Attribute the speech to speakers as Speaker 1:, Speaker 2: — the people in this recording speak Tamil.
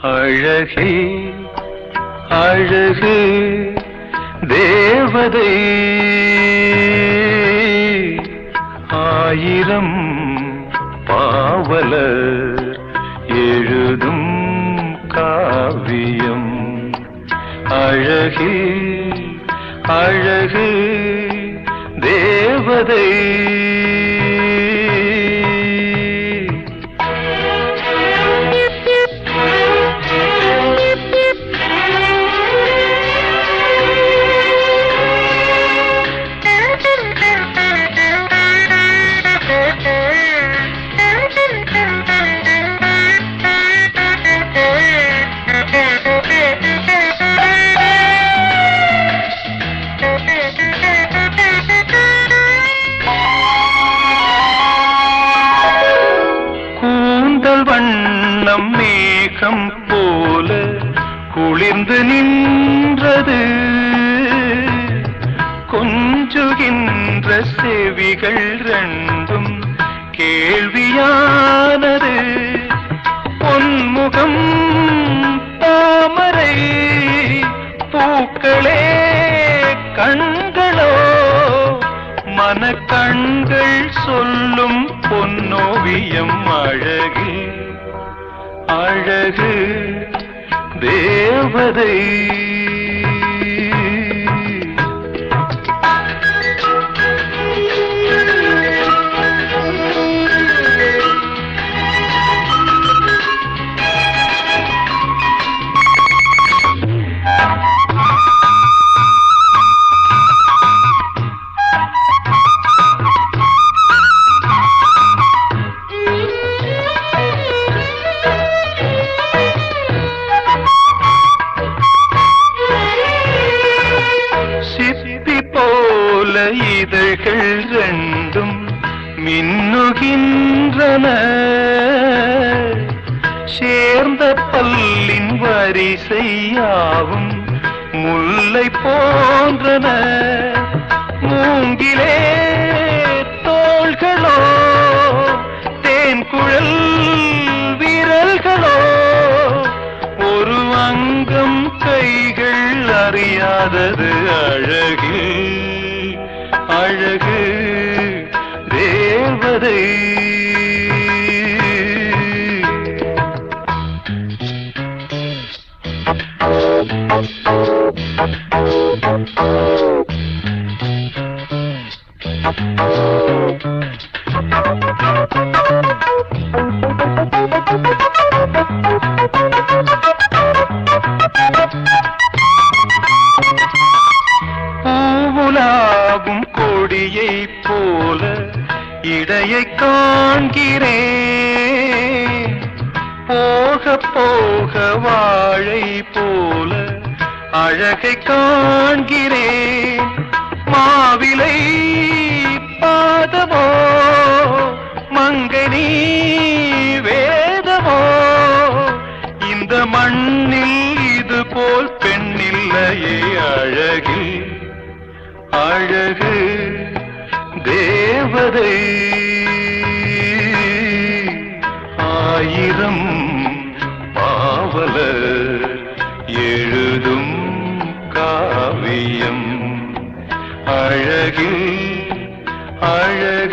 Speaker 1: அழகே அழகு தேவதை ஆயிரம் பாவலர் எழுதும் காவியம் அழகே அழகு தேவதை வண்ணம் மேகம் போல குளிர்ந்து நின்றது கொஞ்சுகின்ற செவிகள் ரெண்டும் கேள்வியானது பொன்முகம் தாமரை பூக்களே கண்களோ மனக்கண்கள் சொல்லும் பொன்னோவியம் அழகு அழகு தேவதை இதழ்கள் ரெண்டும் மின்னுகின்றன சேர்ந்த பல்லின் வரிசையாவும் முல்லை போன்றன மூங்கிலே தோள்களோ தேன்குழல் விரல்களோ ஒரு அங்கம் கைகள் அறியாதது அழகு அழகு தேவதை பூவுலாகும் கொடியை போல இடையை காண்கிறேன் போக போக வாழை போல அழகை காண்கிறேன் மாவிலை பாதமோ மங்கனி வேதமோ இந்த மண்ணில் இது போல் பெண்ணில்லையே அழகு அழகு தேவதை ஆயிரம் பாவலர் எழுதும் காவியம் அழகு அழகு